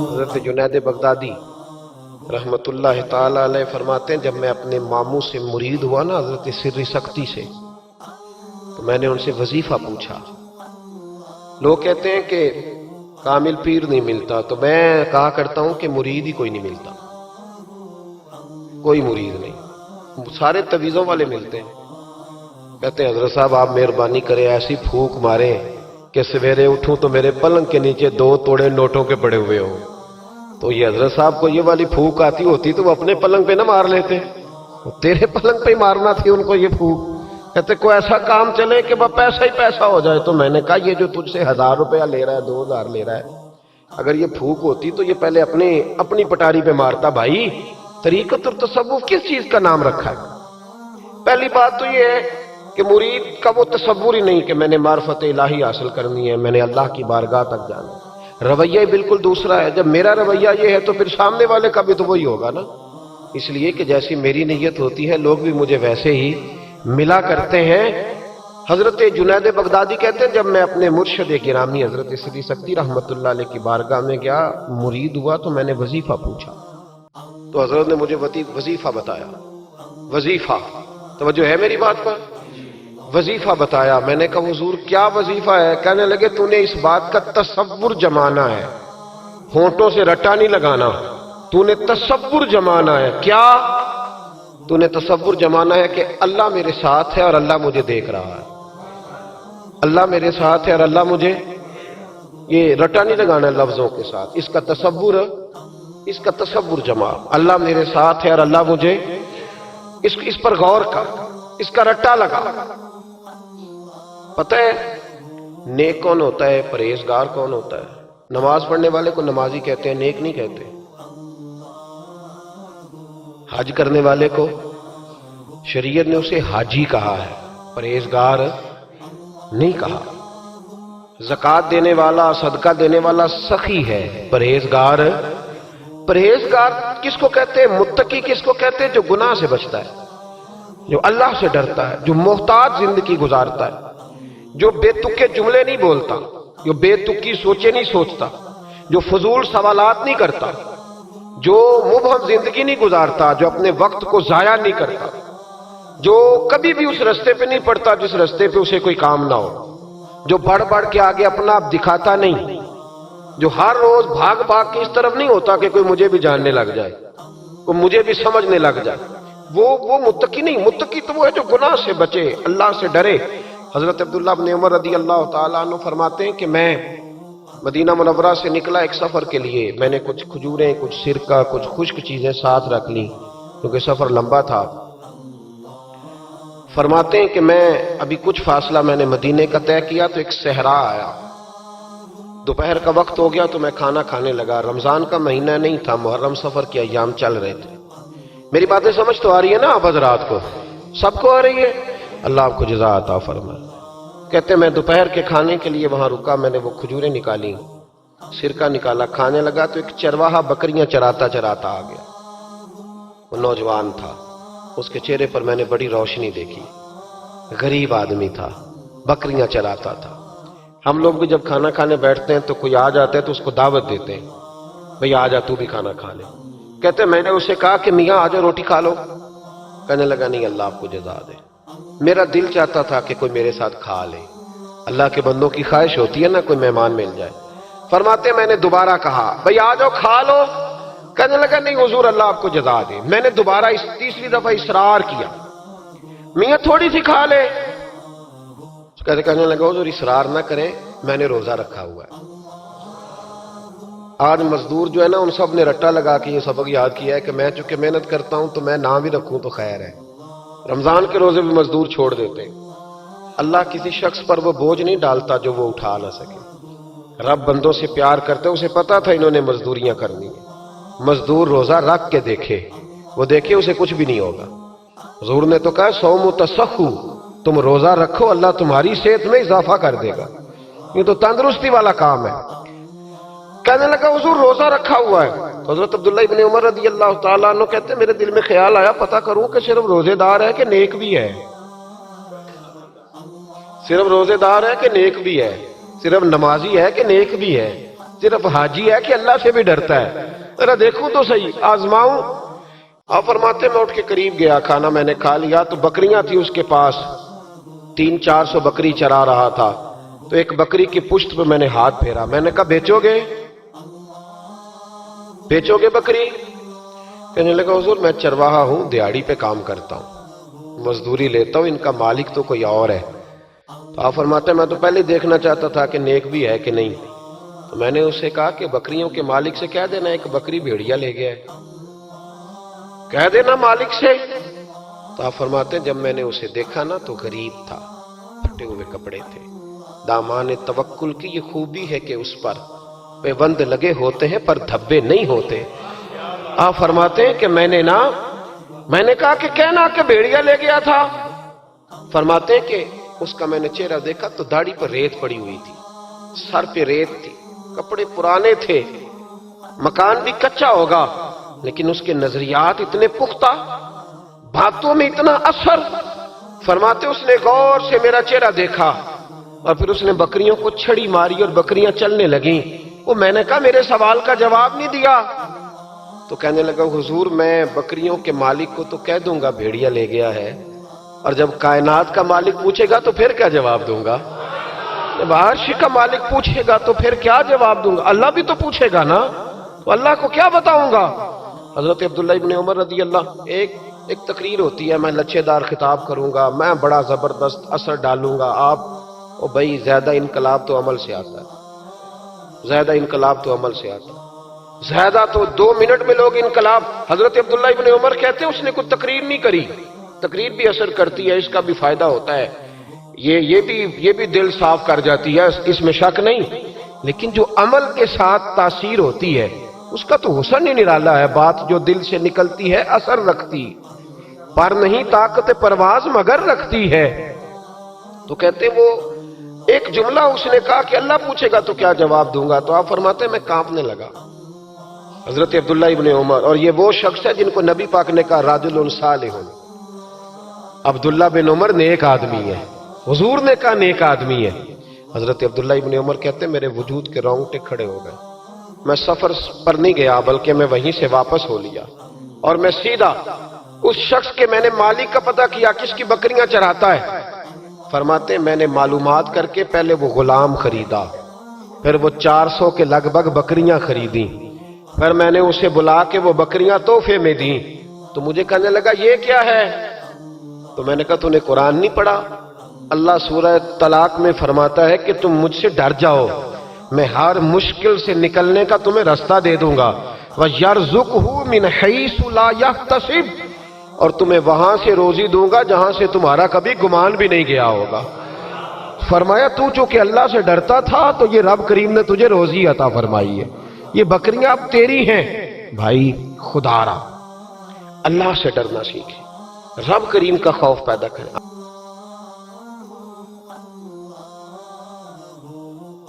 حضرت جنید بغدادی رحمت اللہ تعالی علیہ فرماتے ہیں، جب میں اپنے ماموں سے مرید ہوا نا حضرت سری سختی سے، تو میں نے ان سے وظیفہ پوچھا۔ لوگ کہتے ہیں کہ کامل پیر نہیں ملتا، تو میں کہا کرتا ہوں کہ مرید ہی کوئی نہیں ملتا، کوئی مرید نہیں، سارے تویزوں والے ملتے ہیں۔ کہتے ہیں حضرت صاحب آپ مہربانی کریں، ایسی پھونک ماریں کہ سویرے اٹھوں تو میرے پلنگ کے نیچے 2 توڑے نوٹوں کے پڑے ہوئے ہوں۔ تو یہ حضرت صاحب کو یہ والی پھونک آتی ہوتی تو وہ اپنے پلنگ پہ نہ مار لیتے، تیرے پلنگ پہ ہی مارنا تھی ان کو یہ پھونک۔ کہتے کوئی ایسا کام چلے کہ بس پیسہ ہی پیسہ ہو جائے۔ تو میں نے کہا یہ جو تجھ سے 1000 روپیہ لے رہا ہے، 2000 لے رہا ہے، اگر یہ پھونک ہوتی تو یہ پہلے اپنی پٹاری پہ مارتا۔ بھائی طریقت اور تصوف کس چیز کا نام رکھا ہے؟ پہلی بات تو یہ ہے کہ مرید کا وہ تصور ہی نہیں کہ میں نے معرفت الہی حاصل کرنی ہے، میں نے اللہ کی بارگاہ تک جانا ہے۔ رویہ بالکل دوسرا ہے۔ جب میرا رویہ یہ ہے تو پھر سامنے والے کا بھی تو وہی ہوگا نا۔ اس لیے کہ جیسی میری نیت ہوتی ہے لوگ بھی مجھے ویسے ہی ملا کرتے ہیں۔ حضرت جنید بغدادی کہتے ہیں، جب میں اپنے مرشد گرامی حضرت سری سختی رحمت اللہ علیہ کی بارگاہ میں گیا، مرید ہوا، تو میں نے وظیفہ پوچھا، تو حضرت نے مجھے وظیفہ بتایا۔ وظیفہ، توجہ ہے میری بات پر؟ وظیفہ بتایا۔ میں نے کہا حضور کیا وظیفہ ہے؟ کہنے لگے تو نے اس بات کا تصور جمانا ہے، ہونٹوں سے رٹا نہیں لگانا، تو نے تصور جمانا ہے۔ کیا؟ تو نے تصور جمانا ہے کہ اللہ میرے ساتھ ہے اور اللہ مجھے دیکھ رہا ہے، اللہ میرے ساتھ ہے اور اللہ مجھے، یہ رٹا نہیں لگانا ہے لفظوں کے ساتھ، اس کا تصور جما، اللہ میرے ساتھ ہے اور اللہ مجھے، اس پر غور کر، اس کا رٹا لگا۔ پتہ ہے نیک کون ہوتا ہے، پرہیزگار کون ہوتا ہے؟ نماز پڑھنے والے کو نمازی کہتے ہیں، نیک نہیں کہتے۔ حج کرنے والے کو شریعت نے اسے حاجی کہا ہے، پرہیزگار نہیں کہا۔ زکوٰۃ دینے والا، صدقہ دینے والا سخی ہے، پرہیزگار کس کو کہتے ہیں؟ متقی کس کو کہتے ہیں؟ جو گناہ سے بچتا ہے، جو اللہ سے ڈرتا ہے، جو محتاط زندگی گزارتا ہے، جو بے تکے جملے نہیں بولتا، جو بے تکی سوچے نہیں سوچتا، جو فضول سوالات نہیں کرتا، جو مبہم زندگی نہیں گزارتا، جو اپنے وقت کو ضائع نہیں کرتا، جو کبھی بھی اس رستے پہ نہیں پڑتا جس رستے پہ اسے کوئی کام نہ ہو، جو بڑھ بڑھ کے آگے اپنا آپ دکھاتا نہیں، جو ہر روز بھاگ کے اس طرف نہیں ہوتا کہ کوئی مجھے بھی جاننے لگ جائے، کوئی مجھے بھی سمجھنے لگ جائے، وہ متقی نہیں۔ متقی تو وہ ہے جو گناہ سے بچے، اللہ سے ڈرے۔ حضرت عبداللہ بن عمر رضی اللہ تعالیٰ عنہ فرماتے ہیں کہ میں مدینہ منورہ سے نکلا ایک سفر کے لیے، میں نے کچھ کھجوریں، کچھ سرکہ، کچھ خشک چیزیں ساتھ رکھ لیں کیونکہ سفر لمبا تھا۔ فرماتے ہیں کہ میں ابھی کچھ فاصلہ میں نے مدینے کا طے کیا تو ایک صحرا آیا، دوپہر کا وقت ہو گیا تو میں کھانا کھانے لگا۔ رمضان کا مہینہ نہیں تھا، محرم سفر کے ایام چل رہے تھے۔ میری باتیں سمجھ تو آ رہی ہے نا آپ حضرات کو؟ سب کو آ رہی ہے؟ اللہ آپ کو جزا عطا فرمائے۔ کہتے ہیں میں دوپہر کے کھانے کے لیے وہاں رکا، میں نے وہ کھجوریں نکالی، سرکہ نکالا، کھانے لگا تو ایک چرواہا بکریاں چراتا آ گیا۔ وہ نوجوان تھا، اس کے چہرے پر میں نے بڑی روشنی دیکھی، غریب آدمی تھا، بکریاں چراتا تھا۔ ہم لوگ بھی جب کھانا کھانے بیٹھتے ہیں تو کوئی آ جاتا ہے تو اس کو دعوت دیتے ہیں، بھئی آ جا تو بھی کھانا کھا لے۔ کہتے ہیں میں نے اسے کہا کہ میاں آ جا روٹی کھا لو۔ کہنے لگا نہیں، اللہ آپ کو جزا دے، میرا دل چاہتا تھا کہ کوئی میرے ساتھ کھا لے۔ اللہ کے بندوں کی خواہش ہوتی ہے نا کوئی مہمان مل جائے۔ فرماتے ہیں میں نے دوبارہ کہا بھئی آ جاؤ کھا لو۔ کہنے لگا نہیں حضور اللہ آپ کو جزا دے۔ میں نے دوبارہ تیسری دفعہ اصرار کیا، میاں تھوڑی سی کھا لے۔ کہنے لگا حضور اصرار نہ کریں، میں نے روزہ رکھا ہوا ہے۔ آج مزدور جو ہے نا ان سب نے رٹا لگا کے یہ سبق یاد کیا ہے کہ میں چونکہ محنت کرتا ہوں تو میں نہ بھی رکھوں تو خیر ہے۔ رمضان کے روزے بھی مزدور چھوڑ دیتے ہیں۔ اللہ کسی شخص پر وہ بوجھ نہیں ڈالتا جو وہ اٹھا نہ سکے۔ رب بندوں سے پیار کرتے، اسے پتا تھا انہوں نے مزدوریاں کرنی ہیں۔ مزدور روزہ رکھ کے دیکھے، وہ دیکھے اسے کچھ بھی نہیں ہوگا۔ حضور نے تو کہا صوم تصحو، تم روزہ رکھو اللہ تمہاری صحت میں اضافہ کر دے گا، یہ تو تندرستی والا کام ہے۔ کہنے لگا حضور روزہ رکھا ہوا ہے۔ حضرت عبداللہ ابن عمر رضی اللہ تعالیٰ عنہ کہتے ہیں میرے دل میں خیال آیا پتہ کروں کہ صرف روزے دار ہے کہ نیک بھی ہے۔ صرف روزے دار ہے کہ نیک بھی ہے؟ صرف نمازی ہے کہ نیک بھی ہے؟ صرف حاجی ہے کہ اللہ سے بھی ڈرتا ہے؟ ذرا دیکھوں تو صحیح، آزماؤں۔ آپ فرماتے میں اٹھ کے قریب گیا، کھانا میں نے کھا لیا تو بکریاں تھی اس کے پاس، 300-400 بکری چرا رہا تھا۔ تو ایک بکری کی پشت پہ میں نے ہاتھ پھیرا، میں نے کہا بیچو گے؟ بیچو گے بکری؟ کہنے لگا حضور میں چرواہا ہوں، دیہاڑی پہ کام کرتا ہوں، مزدوری لیتا ہوں، ان کا مالک تو کوئی اور ہے۔ تو آپ فرماتے ہیں میں تو پہلے دیکھنا چاہتا تھا کہ نیک بھی ہے کہ نہیں۔ تو میں نے اسے کہا کہ بکریوں کے مالک سے کہہ دینا ایک بکری بھیڑیا لے گیا ہے، کہہ دینا مالک سے۔ تو آپ فرماتے ہیں جب میں نے اسے دیکھا نا تو غریب تھا، پھٹے ہوئے کپڑے تھے۔ دامان توکل کی یہ خوبی ہے کہ اس پر پیوند لگے ہوتے ہیں پر دھبے نہیں ہوتے۔ آپ فرماتے ہیں کہ میں نے کہا کہ کہنا کہ بھیڑیا لے گیا تھا۔ فرماتے ہیں کہ اس کا میں نے چہرہ دیکھا تو داڑھی پر ریت پڑی ہوئی تھی، سر پہ ریت تھی، کپڑے پرانے تھے، مکان بھی کچا ہوگا لیکن اس کے نظریات اتنے پختہ، باتوں میں اتنا اثر۔ فرماتے اس نے غور سے میرا چہرہ دیکھا اور پھر اس نے بکریوں کو چھڑی ماری اور بکریاں چلنے لگیں۔ وہ میں نے کہا میرے سوال کا جواب نہیں دیا۔ تو کہنے لگا حضور میں بکریوں کے مالک کو تو کہہ دوں گا بھیڑیا لے گیا ہے، اور جب کائنات کا مالک پوچھے گا تو پھر کیا جواب دوں گا؟ جب عرش کا مالک پوچھے گا تو پھر کیا جواب دوں گا؟ اللہ بھی تو پوچھے گا نا، تو اللہ کو کیا بتاؤں گا؟ حضرت عبداللہ ابن عمر رضی اللہ، ایک تقریر ہوتی ہے، میں لچھے دار خطاب کروں گا، میں بڑا زبردست اثر ڈالوں گا، آپ او بھائی زیادہ انقلاب تو عمل سے آتا ہے، زیادہ انقلاب تو عمل سے آتا ہے، زیادہ تو 2 منٹ میں لوگ انقلاب۔ حضرت عبداللہ ابن عمر کہتے ہیں اس نے کوئی تقریر نہیں کری، تقریر بھی اثر کرتی ہے، اس کا بھی فائدہ ہوتا ہے، یہ بھی دل صاف کر جاتی ہے، اس میں شک نہیں، لیکن جو عمل کے ساتھ تاثیر ہوتی ہے اس کا تو حسن ہی نرالا ہے۔ بات جو دل سے نکلتی ہے اثر رکھتی، پر نہیں طاقت پرواز مگر رکھتی ہے۔ تو کہتے وہ ایک جملہ اس نے کہا کہ اللہ پوچھے گا تو کیا جواب دوں گا؟ تو آپ فرماتے ہیں میں کانپنے لگا، حضرت عبداللہ ابن عمر، اور یہ وہ شخص ہے جن کو نبی پاک نے کہا رجل صالح۔ عبداللہ بن عمر نیک آدمی ہے، حضور نے کہا نیک آدمی ہے۔ حضرت عبداللہ ابن عمر کہتے ہیں میرے وجود کے رونگٹے کھڑے ہو گئے، میں سفر پر نہیں گیا بلکہ میں وہیں سے واپس ہو لیا اور میں سیدھا اس شخص کے میں نے مالک کا پتہ کیا کس کی بکریاں چراتا ہے۔ فرماتے ہیں میں نے معلومات کر کے پہلے وہ غلام خریدا، پھر وہ 400 کے لگ بھگ بکریاں خریدیں، پھر میں نے اسے بلا کے وہ بکریاں تحفے میں دیں۔ تو مجھے کہنے لگا یہ کیا ہے؟ تو میں نے کہا تو نے قرآن نہیں پڑھا؟ اللہ سورہ طلاق میں فرماتا ہے کہ تم مجھ سے ڈر جاؤ، میں ہر مشکل سے نکلنے کا تمہیں راستہ دے دوں گا، وَيَرْزُقْهُ مِنْ حَيْثُ لَا يَحْتَسِبُ، اور تمہیں وہاں سے روزی دوں گا جہاں سے تمہارا کبھی گمان بھی نہیں گیا ہوگا۔ فرمایا تو چونکہ اللہ سے ڈرتا تھا تو یہ رب کریم نے تجھے روزی عطا فرمائی ہے، یہ بکریاں اب تیری ہیں۔ بھائی خدا را اللہ سے ڈرنا سیکھیں، رب کریم کا خوف پیدا کریں۔